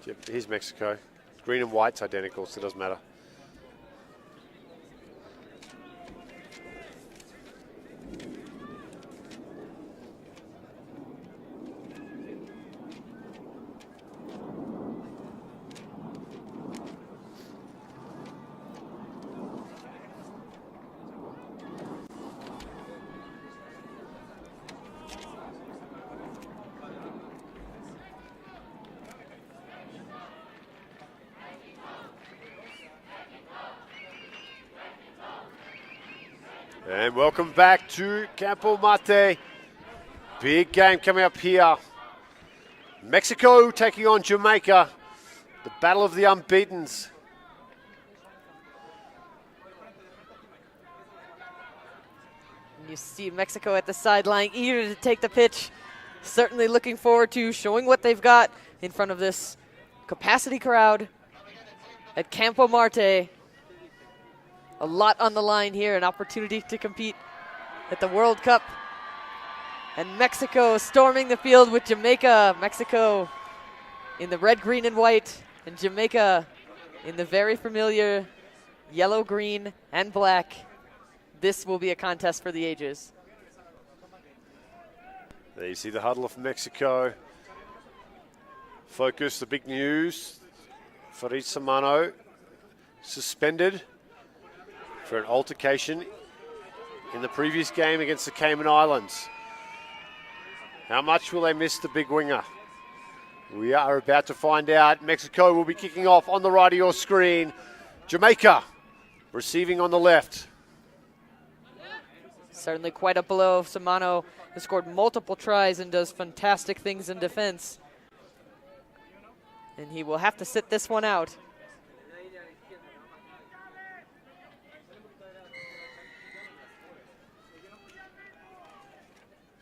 Here's Mexico. Green and white's identical, so it doesn't matter. And welcome back to Campo Mate. Big game coming up here. Mexico taking on Jamaica. The battle of the unbeatens. You see Mexico at the sideline, eager to take the pitch. Certainly looking forward to showing what they've got in front of this capacity crowd at Campo Marte. A lot on the line here, an opportunity to compete at the World Cup. And Mexico storming the field with Jamaica. Mexico in the red, green, and white, and Jamaica in the very familiar yellow, green, and black. This will be a contest for the ages. There you see the huddle of Mexico. Focus, the big news. Farid Samano suspended for an altercation in the previous game against the Cayman Islands. How much will they miss the big winger? We are about to find out. Mexico will be kicking off on the right of your screen. Jamaica receiving on the left. Certainly quite a blow. Samano has scored multiple tries and does fantastic things in defense. And he will have to sit this one out.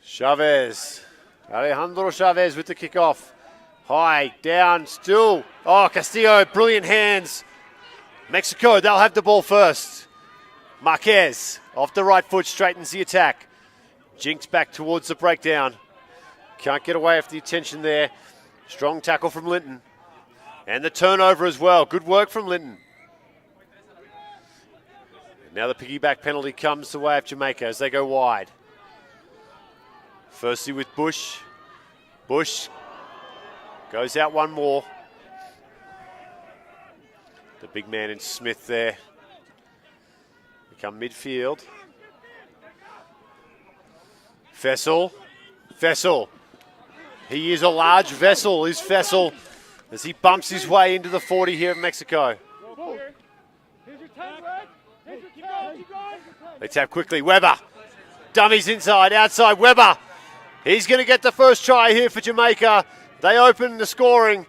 Chavez. Alejandro Chavez with the kickoff. High, down, still. Oh, Castillo, brilliant hands. Mexico, they'll have the ball first. Marquez, off the right foot, straightens the attack. Jinx back towards the breakdown. Can't get away with the attention there. Strong tackle from Linton. And the turnover as well. Good work from Linton. And now the piggyback penalty comes the way of Jamaica as they go wide. Firstly with Bush. Bush goes out one more. The big man in Smith there. Come midfield. Fessel. Fessel. He is a large vessel, is Fessel, as he bumps his way into the 40 here in Mexico. They tap quickly. Weber. Dummies inside, outside. Weber. He's going to get the first try here for Jamaica. They open the scoring.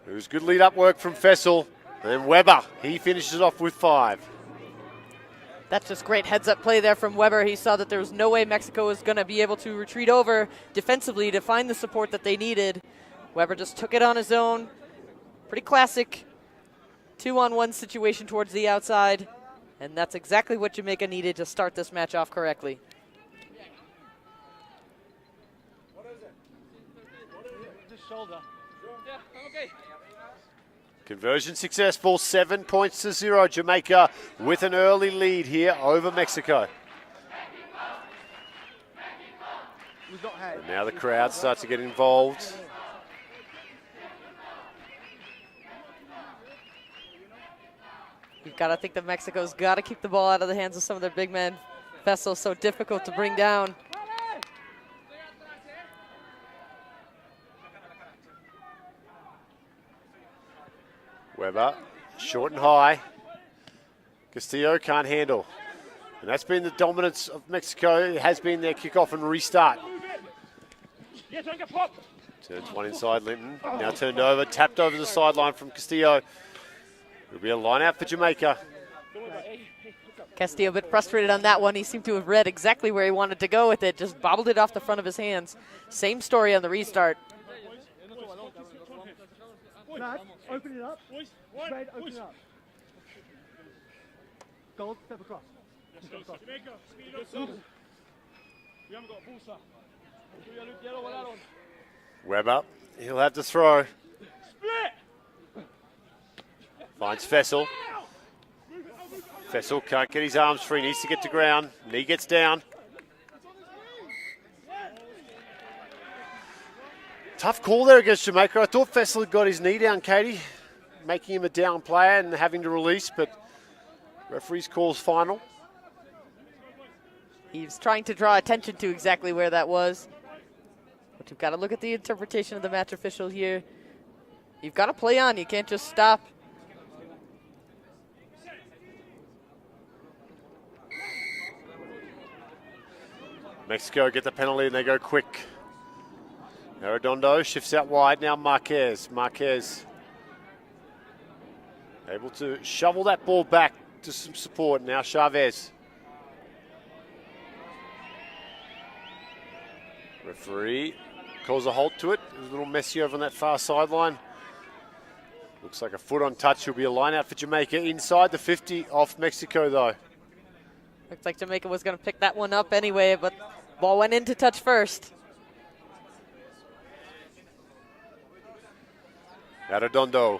It was good lead-up work from Fessel. And Weber, he finishes it off with 5. That's just great heads-up play there from Weber. He saw that there was no way Mexico was going to be able to retreat over defensively to find the support that they needed. Weber just took it on his own. Pretty classic 2-on-1 situation towards the outside. And that's exactly what Jamaica needed to start this match off correctly. Shoulder. Yeah, okay. Conversion successful, 7 points to 0. Jamaica with an early lead here over Mexico. And now the crowd starts to get involved. You've got to think that Mexico's got to keep the ball out of the hands of some of their big men. Vessel's so difficult to bring down. Weber, short and high. Castillo can't handle. And that's been the dominance of Mexico. It has been their kickoff and restart. Turns one inside, Linton. Now turned over, tapped over the sideline from Castillo. It'll be a line out for Jamaica. Castillo a bit frustrated on that one. He seemed to have read exactly where he wanted to go with it. Just bobbled it off the front of his hands. Same story on the restart. Open it up. Red, open it up. Gold, step across. Weber He'll have to throw. Finds Fessel. Fessel can't get his arms free, needs to get to ground. Knee gets down. Tough call there against Jamaica. I thought Fessel had got his knee down, Katie, making him a down player and having to release, but referee's call's final. He's trying to draw attention to exactly where that was. But you've got to look at the interpretation of the match official here. You've got to play on. You can't just stop. Mexico get the penalty and they go quick. Arredondo shifts out wide. Now Marquez. Marquez able to shovel that ball back to some support. Now Chavez. Referee calls a halt to it. It was a little messy over on that far sideline. Looks like a foot on touch. Will be a line out for Jamaica inside the 50 off Mexico though. Looks like Jamaica was going to pick that one up anyway, but ball went into touch first. Arredondo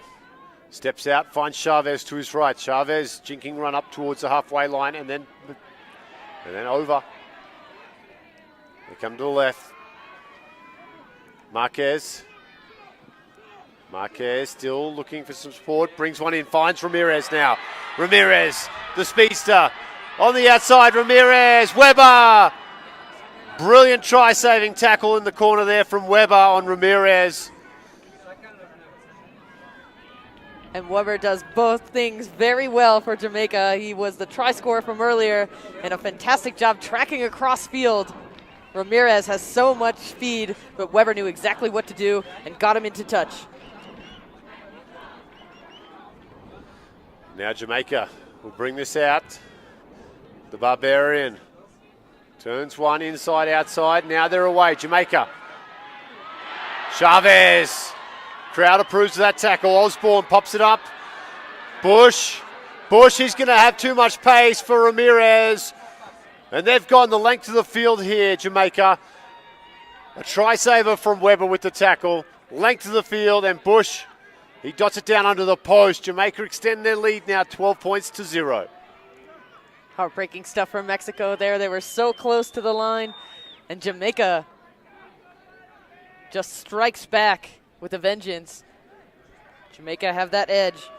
steps out, finds Chavez to his right. Chavez jinking run up towards the halfway line and then over. They come to the left. Marquez. Marquez still looking for some support. Brings one in, finds Ramirez now. Ramirez, the speedster. On the outside, Ramirez. Weber. Brilliant try-saving tackle in the corner there from Weber on Ramirez. And Weber does both things very well for Jamaica. He was the try scorer from earlier and a fantastic job tracking across field. Ramirez has so much speed, but Weber knew exactly what to do and got him into touch. Now Jamaica will bring this out. The Barbarian turns one inside, outside. Now they're away. Jamaica. Chavez. Crowd approves of that tackle. Osborne pops it up. Bush. Bush is going to have too much pace for Ramirez. And they've gone the length of the field here, Jamaica. A try saver from Weber with the tackle. Length of the field, and Bush, he dots it down under the post. Jamaica extend their lead now 12 points to 0. Heartbreaking stuff from Mexico there. They were so close to the line. And Jamaica just strikes back with a vengeance. Jamaica have that edge.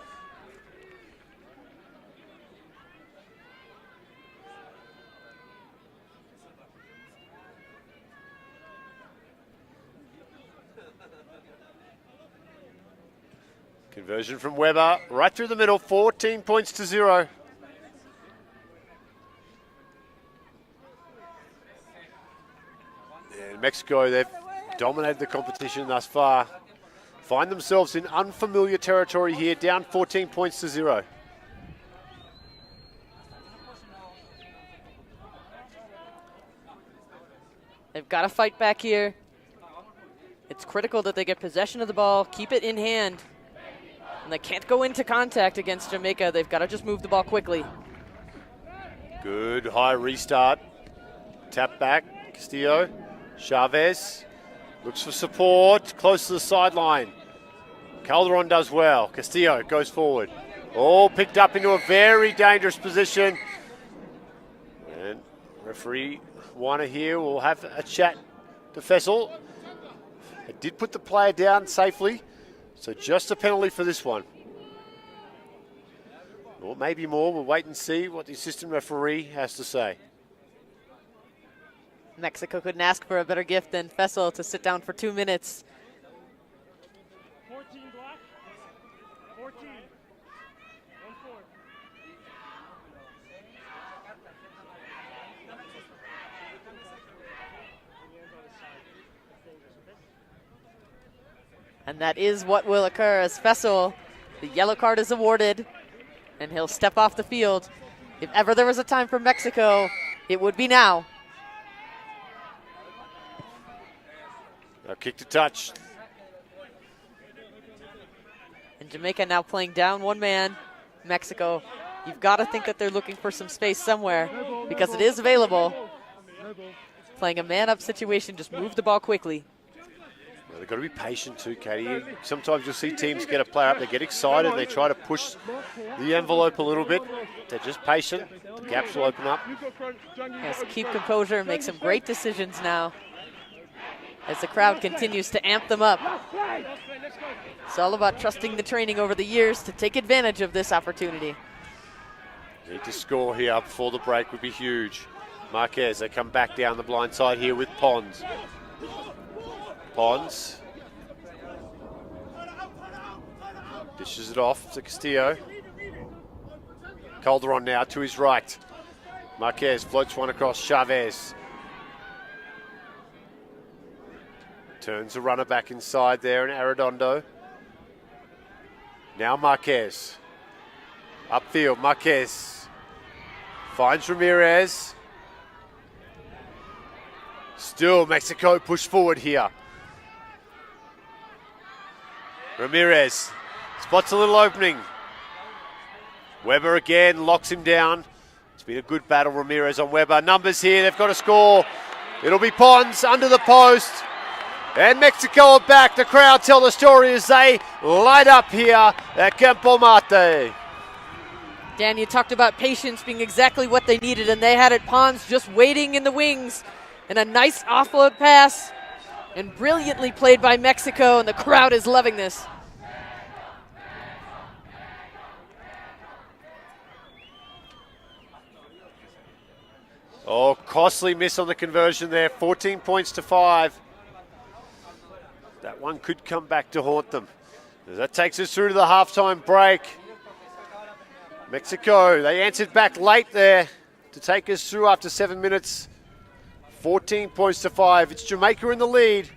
Conversion from Weber, right through the middle, 14 points to 0. And Mexico, they've dominated the competition thus far. Find themselves in unfamiliar territory here, down 14 points to 0. They've got to fight back here. It's critical that they get possession of the ball, keep it in hand. And they can't go into contact against Jamaica. They've got to just move the ball quickly. Good high restart. Tap back, Castillo. Chavez looks for support, close to the sideline. Calderon does well. Castillo goes forward. All picked up into a very dangerous position. And referee Warner here will have a chat to Fessel. It did put the player down safely. So just a penalty for this one. Or maybe more. We'll wait and see what the assistant referee has to say. Mexico couldn't ask for a better gift than Fessel to sit down for 2 minutes. 14 black. 14. 1-4. And that is what will occur as Fessel, the yellow card is awarded, and he'll step off the field. If ever there was a time for Mexico, it would be now. Now kick to touch. And Jamaica now playing down one man. Mexico, you've got to think that they're looking for some space somewhere because it is available. Playing a man-up situation, just move the ball quickly. They've got to be patient too, Katie. Sometimes you'll see teams get a player up, they get excited, and they try to push the envelope a little bit. They're just patient. The gaps will open up. Yes, keep composure and make some great decisions now as the crowd continues to amp them up. It's all about trusting the training over the years to take advantage of this opportunity. Need to score here before the break would be huge. Marquez, they come back down the blind side here with Pons. Pons dishes it off to Castillo. Calderon now to his right. Marquez floats one across Chavez. Turns the runner back inside there in Arredondo. Now Marquez. Upfield, Marquez. Finds Ramirez. Still Mexico push forward here. Ramirez spots a little opening. Weber again locks him down. It's been a good battle, Ramirez on Weber. Numbers here, they've got to score. It'll be Pons under the post. And Mexico are back. The crowd tell the story as they light up here at Campo Marte. Dan, you talked about patience being exactly what they needed, and they had it. Pons just waiting in the wings. And a nice offload pass. And brilliantly played by Mexico, and the crowd is loving this. Oh, costly miss on the conversion there. 14 points to 5. That one could come back to haunt them. That takes us through to the halftime break. Mexico, they answered back late there to take us through after 7 minutes. 14 points to 5. It's Jamaica in the lead.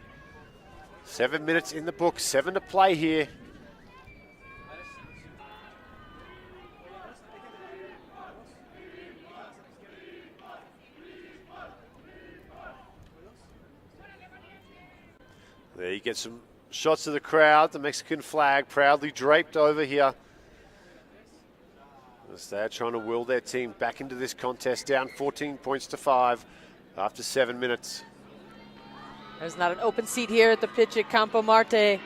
7 minutes in the book, 7 to play here. There you get some shots of the crowd. The Mexican flag proudly draped over here. As they're trying to will their team back into this contest, down 14 points to 5 after 7 minutes. There's not an open seat here at the pitch at Campo Marte.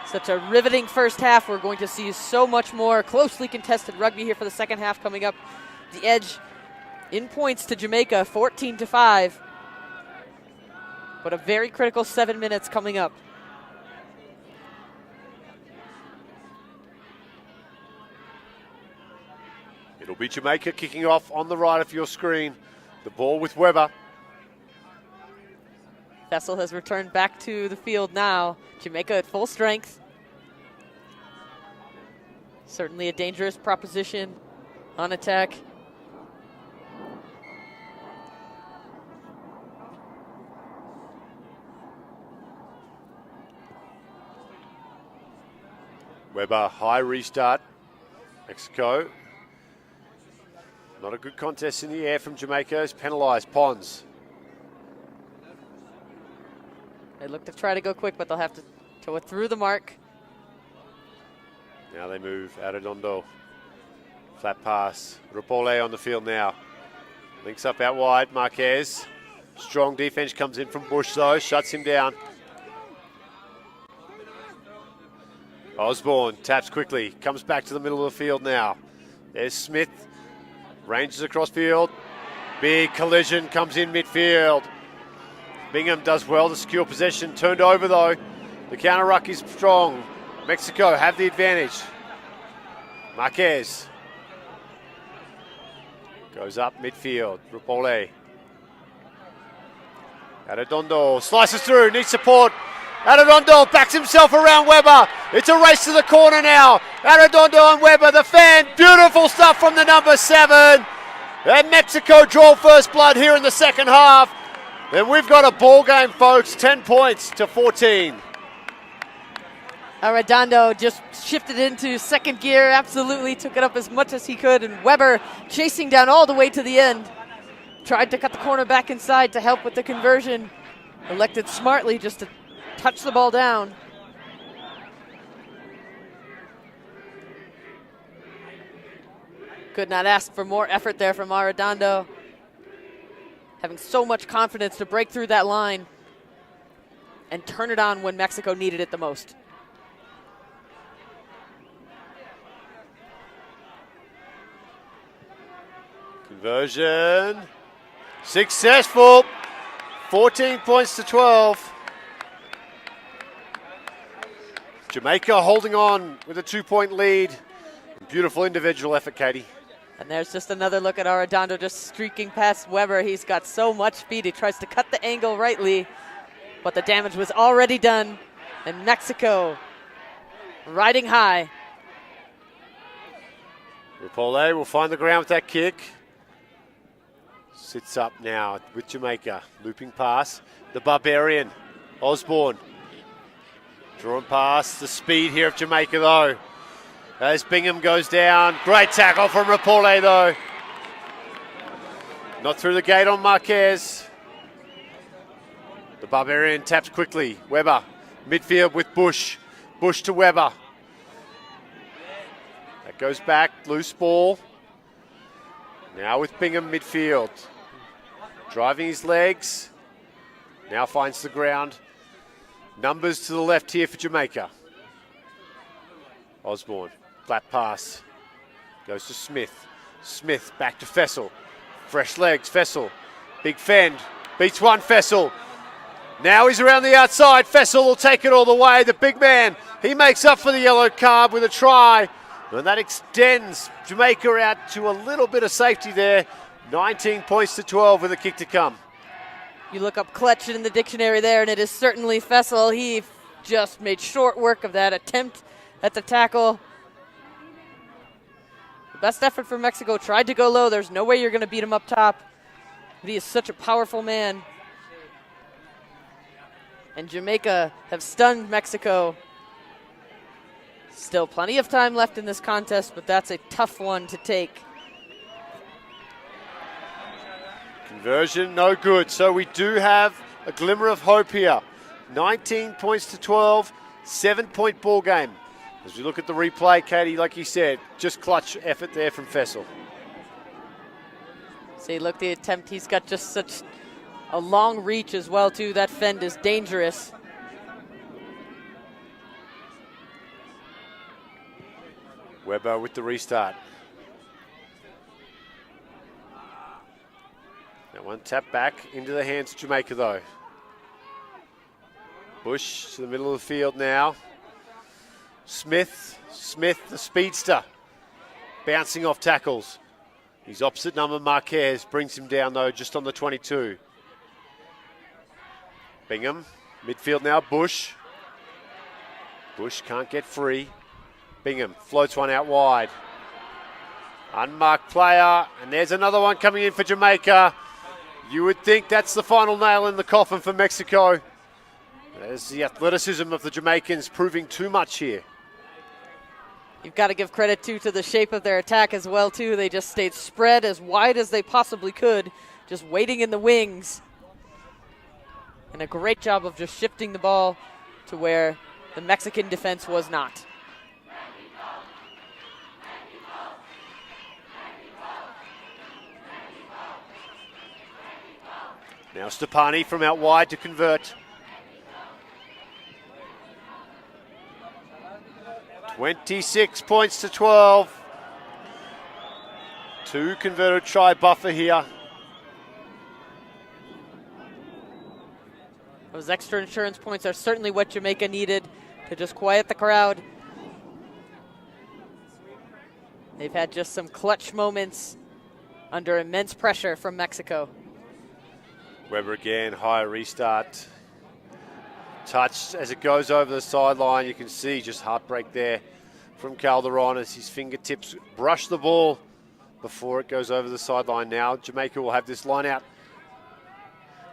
Such a riveting first half. We're going to see so much more closely contested rugby here for the second half coming up. The edge in points to Jamaica, 14 to 5. But a very critical 7 minutes coming up. It'll be Jamaica kicking off on the right of your screen. The ball with Weber. Vessel has returned back to the field now. Jamaica at full strength. Certainly a dangerous proposition on attack. Weber, high restart. Mexico. Not a good contest in the air from Jamaica. Is penalised. Pons. They look to try to go quick, but they'll have to go through the mark. Now they move. Arredondo. Flat pass. Rapole on the field now. Links up out wide. Marquez. Strong defense comes in from Bush though. Shuts him down. Osborne taps quickly. Comes back to the middle of the field now. There's Smith. Ranges across field. Big collision comes in midfield. Bingham does well to secure possession. Turned over though. The counter ruck is strong. Mexico have the advantage. Marquez. Goes up midfield. Rapole. Arredondo slices through. Needs support. Arredondo backs himself around Weber. It's a race to the corner now. Arredondo and Weber, the fan. Beautiful stuff from the number 7. And Mexico draw first blood here in the second half. And we've got a ball game, folks. 10 points to 14. Arredondo just shifted into second gear, absolutely took it up as much as he could, and Weber chasing down all the way to the end. Tried to cut the corner back inside to help with the conversion. Elected smartly just to touch the ball down. Could not ask for more effort there from Arredondo. having so much confidence to break through that line and turn it on when Mexico needed it the most. Conversion. Successful. 14 points to 12. Jamaica holding on with a 2-point lead. Beautiful individual effort, Katie. And there's just another look at Arredondo just streaking past Weber. He's got so much speed. He tries to cut the angle rightly, but the damage was already done. And Mexico riding high. Rapole will find the ground with that kick. Sits up now with Jamaica. Looping pass. The Barbarian. Osborne. Drawn pass. The speed here of Jamaica, though. As Bingham goes down. Great tackle from Rapole, though. Not through the gate on Marquez. The Barbarian taps quickly. Weber. Midfield with Bush. Bush to Weber. That goes back. Loose ball. Now with Bingham midfield. Driving his legs. Now finds the ground. Numbers to the left here for Jamaica. Osborne. Flat pass. Goes to Smith. Smith back to Fessel. Fresh legs. Fessel. Big fend. Beats one Fessel. Now he's around the outside. Fessel will take it all the way. The big man. He makes up for the yellow card with a try. And that extends Jamaica out to a little bit of safety there. 19 points to 12 with a kick to come. You look up clutch in the dictionary there, and it is certainly Fessel. He just made short work of that attempt at the tackle. The best effort for Mexico. Tried to go low. There's no way you're going to beat him up top. But he is such a powerful man. And Jamaica have stunned Mexico. Still plenty of time left in this contest, but that's a tough one to take. Conversion, no good. So we do have a glimmer of hope here. 19 points to 12, 7-point ball game. As we look at the replay, Katie, like you said, just clutch effort there from Fessel. See, look, the attempt. He's got just such a long reach as well, too. That fend is dangerous. Weber with the restart. That one tap back into the hands of Jamaica, though. Bush to the middle of the field now. Smith, the speedster, bouncing off tackles. His opposite number, Marquez, brings him down, though, just on the 22. Bingham, midfield now, Bush. Bush can't get free. Bingham floats one out wide. Unmarked player, and there's another one coming in for Jamaica. You would think that's the final nail in the coffin for Mexico. There's the athleticism of the Jamaicans proving too much here. You've got to give credit, too, to the shape of their attack as well, too. They just stayed spread as wide as they possibly could, just waiting in the wings. And a great job of just shifting the ball to where the Mexican defense was not. Now Stepani from out wide to convert. 26 points to 12. Two converted try buffer here. Those extra insurance points are certainly what Jamaica needed to just quiet the crowd. They've had just some clutch moments under immense pressure from Mexico. Weber again, high restart. Touched as it goes over the sideline. You can see just heartbreak there from Calderon as his fingertips brush the ball before it goes over the sideline. Now Jamaica will have this line out.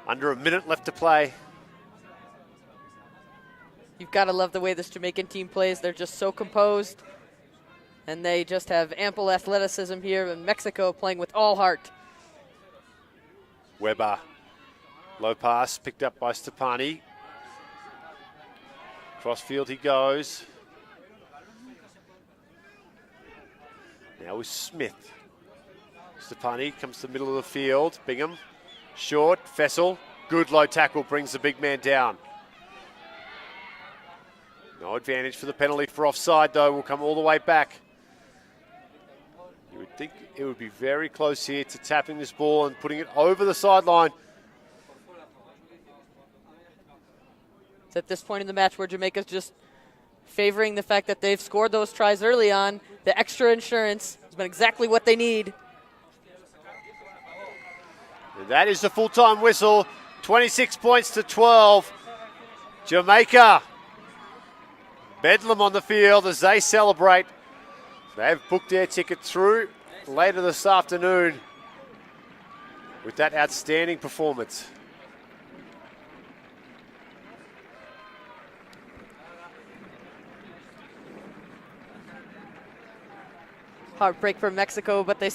Under a minute left to play. You've got to love the way this Jamaican team plays. They're just so composed, and they just have ample athleticism here. And Mexico playing with all heart. Weber. Low pass picked up by Stepani. Crossfield he goes. Now with Smith. Stepani comes to the middle of the field. Bingham Short, Fessel. Good low tackle, brings the big man down. No advantage for the penalty for offside, though. Will come all the way back. You would think it would be very close here to tapping this ball and putting it over the sideline. It's at this point in the match where Jamaica's just favoring the fact that they've scored those tries early on. The extra insurance has been exactly what they need. And that is the full-time whistle. 26 points to 12. Jamaica. Bedlam on the field as they celebrate. They've booked their ticket through later this afternoon with that outstanding performance. Heartbreak for Mexico, but they